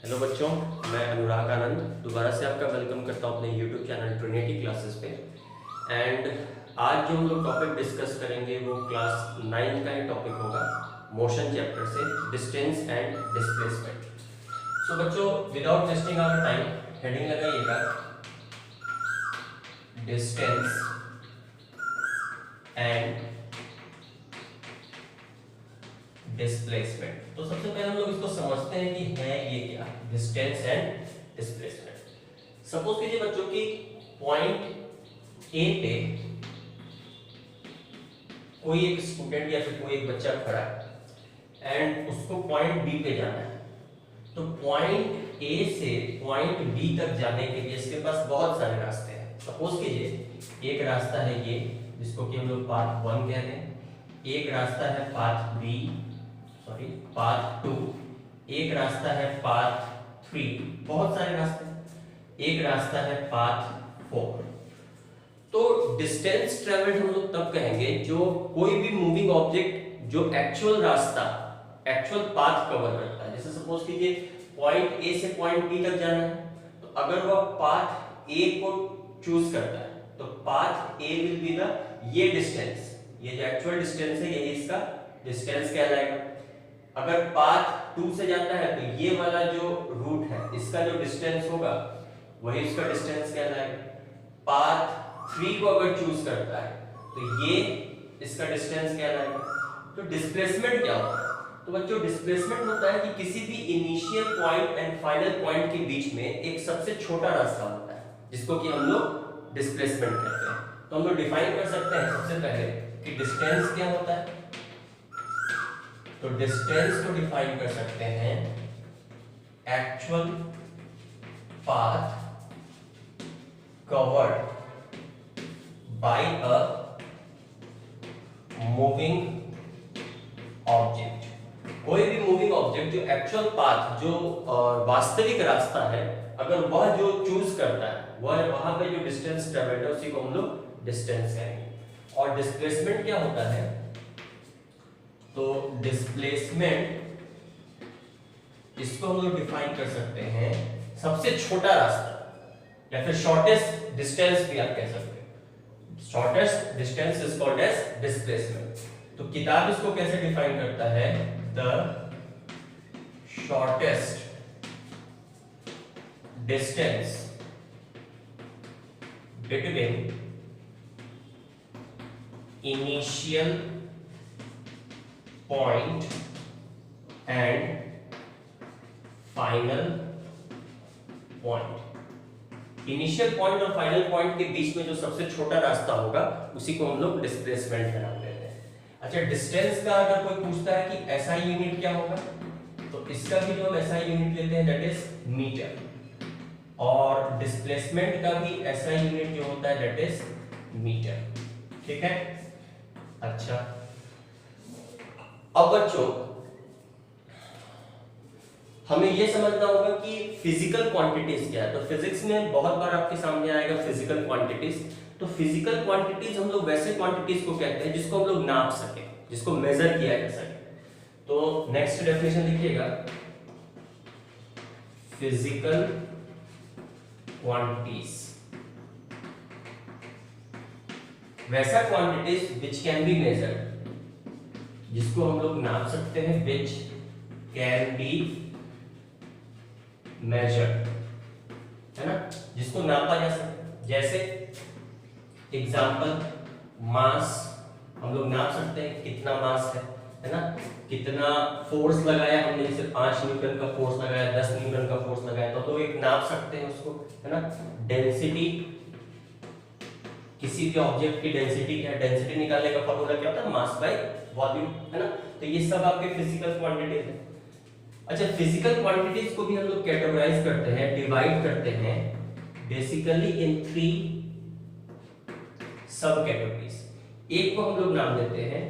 Hello बच्चों, मैं अनुराग आनंद दोबारा से आपका वेलकम करता हूं अपने यूट्यूब चैनल ट्रिनिटी क्लासेस पे। एंड आज जो हम लोग टॉपिक डिस्कस करेंगे वो क्लास 9 का ही टॉपिक होगा, मोशन चैप्टर से डिस्टेंस एंड डिस्प्लेसमेंट। सो बच्चों, without wasting our time heading लगाइएगा डिस्टेंस एंड डिस्प्लेसमेंट। तो सबसे पहले हम लोग इसको समझते हैं कि है ये क्या, डिस्टेंस एंड डिस्प्लेसमेंट। सपोज कीजिए बच्चों की पॉइंट ए पे कोई एक स्टूडेंट या फिर कोई एक बच्चा खड़ा है एंड उसको पॉइंट बी पे जाना है। तो पॉइंट ए से पॉइंट बी तक जाने के लिए इसके पास बहुत सारे रास्ते हैं। सपोज कीजिए एक रास्ता है ये, जिसको कि हम लोग पाथ 1 कहते हैं। एक रास्ता है पाथ 2, एक रास्ता है पाथ 3, बहुत सारे रास्ते हैं। एक रास्ता है पाथ 4। तो डिस्टेंस ट्रेवल्ड हम लोग तब कहेंगे जो कोई भी मूविंग ऑब्जेक्ट जो एक्चुअल रास्ता, एक्चुअल पाथ कवर करता है। जैसे सपोज कीजिए पॉइंट ए से पॉइंट बी तक जाना है, तो अगर वह पाथ ए को चूज करता है तो path A will be the ये डिस्टेंस, ये जो एक्चुअल डिस्टेंस है यही इसका डिस्टेंस कहलाएगा। अगर पाथ 2 से जाता है तो ये वाला जो रूट है इसका जो डिस्टेंस होगा वही इसका डिस्टेंस कहलाएगा। पाथ 3 को अगर चूज करता है तो ये इसका डिस्टेंस कहलाएगा। तो डिस्प्लेसमेंट क्या होता है? तो बच्चों, डिस्प्लेसमेंट होता है कि किसी भी initial point and final point के बीच में एक सबसे छोटा रास्ता होता है, जिसको कि हम लोग डिस्प्लेसमेंट कहते हैं। तो हम लोग डिफाइन कर सकते हैं सबसे पहले कि डिस्टेंस क्या होता है। तो डिस्टेंस को डिफाइन कर सकते हैं actual path covered by a moving object. कोई भी मूविंग ऑब्जेक्ट जो एक्चुअल पाथ, जो वास्तविक रास्ता है, अगर वह जो चूज करता है वह वहां पे जो डिस्टेंस ट्रेवल्ड है उसी को हम लोग डिस्टेंस कहेंगे। और डिस्प्लेसमेंट क्या होता है? तो डिस्प्लेसमेंट, इसको हम लोग डिफाइन कर सकते हैं सबसे छोटा रास्ता या फिर शॉर्टेस्ट डिस्टेंस भी आप कह सकते हैं। Shortest distance is called as displacement. तो किताब इसको कैसे डिफाइन करता है? The shortest distance between initial point and final point. Initial point और फाइनल पॉइंट के बीच में जो सबसे छोटा रास्ता होगा उसी को हम लोग डिस्प्लेसमेंट का नाम देते हैं। अच्छा, डिस्टेंस का अगर कोई पूछता है कि एसआई यूनिट क्या होगा, तो इसका भी जो हम एसआई यूनिट लेते हैं दैट इज मीटर, और डिस्प्लेसमेंट का भी एसआई यूनिट जो होता है दैट इज मीटर। ठीक है। अच्छा, अब बच्चों हमें यह समझना होगा कि फिजिकल क्वांटिटीज क्या है। तो फिजिक्स में बहुत बार आपके सामने आएगा फिजिकल क्वांटिटीज। तो फिजिकल क्वांटिटीज हम लोग वैसे क्वांटिटीज को कहते हैं जिसको हम लोग नाप सके, जिसको मेजर किया जा सके। तो नेक्स्ट डेफिनेशन लिखिएगा, फिजिकल क्वांटिटीज वैसा quantities which can be measured, जिसको हम लोग नाप सकते हैं, विच कैन बी मेजर्ड, है ना, जिसको नापा जा सकता। जैसे एग्जांपल, मास हम लोग नाप सकते हैं कितना मास है ना, कितना फोर्स लगाया हमने, जैसे 5 न्यूटन का फोर्स लगाया, 10 न्यूटन का फोर्स लगाया, तो एक नाप सकते हैं उसको, है ना। डेंसिटी, किसी भी ऑब्जेक्ट की डेंसिटी क्या है, डेंसिटी निकालने का फॉर्मूला क्या होता है? मास बाय वॉल्यूम, है ना। तो ये सब आपके फिजिकल क्वांटिटीज है। अच्छा, फिजिकल क्वांटिटीज को भी हम लोग कैटेगराइज करते हैं, डिवाइड करते हैं बेसिकली इन 3 सब कैटेगरीज। एक को हम लोग नाम देते हैं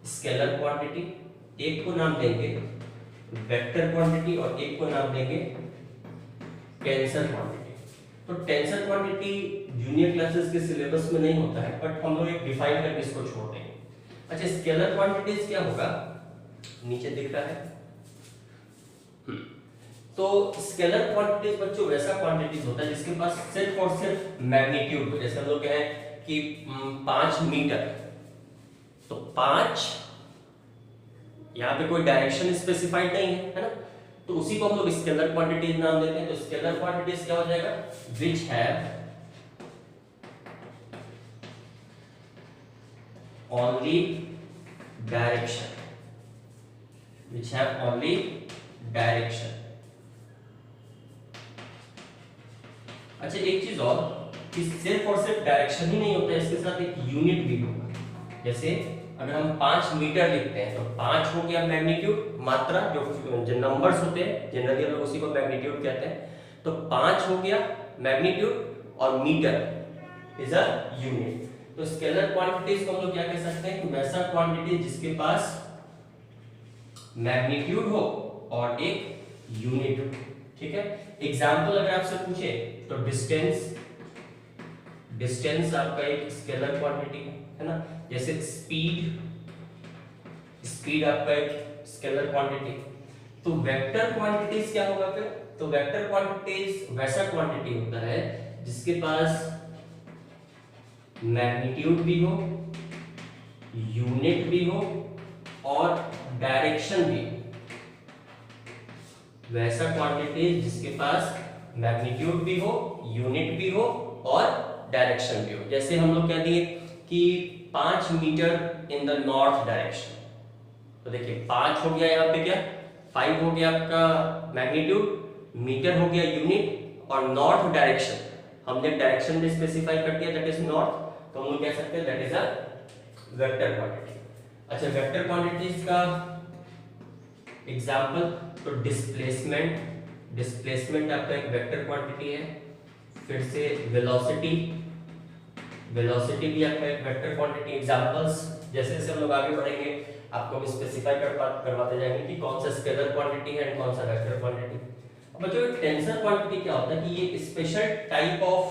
स्केलर क्वांटिटी, एक को नाम देंगे वेक्टर क्वांटिटी, और एक को नाम देंगे टेंसर क्वांटिटी। तो टेंसर क्वांटिटी जूनियर क्लासेस के सिलेबस में नहीं होता है, बट हम लोग एक डिफाइन करके इसको छोड़ देंगे। अच्छा, स्केलर क्वांटिटीज क्या होगा? नीचे दिख रहा है तो स्केलर क्वांटिटीज बच्चों वैसा क्वांटिटीज होता है जिसके पास सिर्फ और सिर्फ मैग्नीट्यूड हो। जैसे हम लोग कहें कि 5 मीटर, तो 5 यहाँ पे कोई डायरेक्शन स्पेसिफाइड नहीं है ना, तो उसी को हम लोग स्केलर क्वांटिटीज नाम देते हैं। तो स्केलर क्वांटिटीज क्या हो जाएगा, which have only direction, which have only direction. अच्छा एक चीज और कि सिर्फ और सिर्फ डायरेक्शन ही नहीं होता है, इसके साथ एक यूनिट भी होगा। जैसे अगर हम 5 मीटर लिखते हैं तो 5 हो गया मैग्नीट्यूड, मात्रा, जो नंबर्स होते हैं जनरली हम लोग उसी को मैग्नीट्यूड कहते हैं। तो 5 हो गया मैग्नीट्यूड और मीटर इज अ यूनिट। तो स्केलर क्वांटिटीज को हम लोग क्या कह सकते हैं कि वैसा क्वांटिटी जिसके पास मैग्नीट्यूड हो और एक यूनिट हो। ठीक है, एग्जाम्पल अगर आपसे पूछे तो डिस्टेंस आपका एक स्केलर क्वांटिटी है ना। जैसे स्पीड आपका एक स्केलर क्वांटिटी। तो वेक्टर क्वांटिटीज क्या होगा फिर, तो वेक्टर क्वांटिटीज वैसा क्वांटिटी होता है जिसके पास मैग्नीट्यूड भी हो, यूनिट भी हो और डायरेक्शन भी हो। वैसा क्वांटिटी जिसके पास मैग्नीट्यूड भी हो, यूनिट भी हो और डायरेक्शन भी हो। जैसे हम लोग कह दिए कि 5 metre in the north direction, तो देखिए 5 हो गया यहाँ पे क्या, 5 हो गया आपका मैग्नीट्यूड, मीटर हो गया यूनिट और नॉर्थ डायरेक्शन हमने डायरेक्शन में स्पेसिफाई कर दिया दैट इज नॉर्थ, तो हम लोग कह सकते हैं that is a vector quantity. अच्छा वेक्टर क्वांटिटीज का एग्जांपल, तो डिस्प्लेसमेंट आपका एक वेक्टर क्वांटिटी है। फिर से वेलोसिटी भी आपका एक वेक्टर क्वांटिटी। एग्जांपल्स जैसे जैसे हम लोग आगे बढ़ेंगे आपको हम स्पेसिफाई करवाते जाएंगे कि कौन सा स्केलर क्वांटिटी है और कौन सा वेक्टर क्वांटिटी। अब बच्चों टेंसर क्वांटिटी क्या होता है कि ये special type of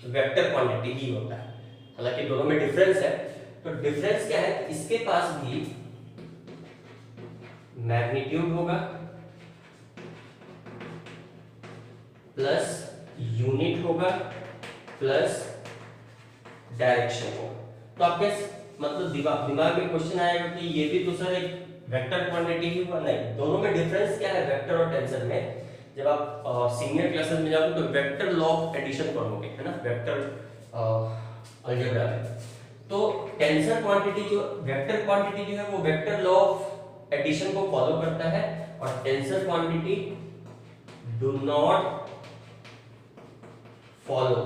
vector quantity ही होता है, हालांकि दोनों में डिफरेंस है। तो डिफरेंस क्या है, इसके पास भी मैग्नीट्यूड होगा प्लस यूनिट होगा प्लस डायरेक्शन होगा। तो आपके मतलब दिमाग में क्वेश्चन आएगा कि ये भी तो सर एक वेक्टर क्वांटिटी ही हुआ, नहीं, दोनों में डिफरेंस क्या है वेक्टर और टेंसर में। जब आप सीनियर क्लासेस में जाओगे तो वेक्टर लॉ ऑफ एडिशन पढ़ोगे है ना, वेक्टर अलजेब्रा में। तो टेंसर क्वांटिटी जो वेक्टर क्वांटिटी जो है वो वेक्टर लॉ ऑफ एडिशन को फॉलो करता है और tensor quantity do not follow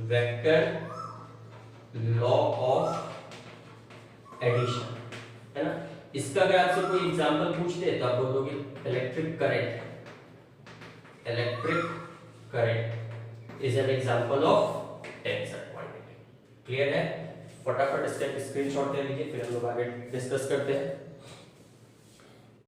vector law of addition है ना। इसका अगर आपसे कोई एग्जांपल पूछ दे तो आप बोलोगे electric current is an example of tensor quantity. Clear है, फटाफट इसका स्क्रीनशॉट ले लीजिए फिर हम लोग आगे डिस्कस करते हैं।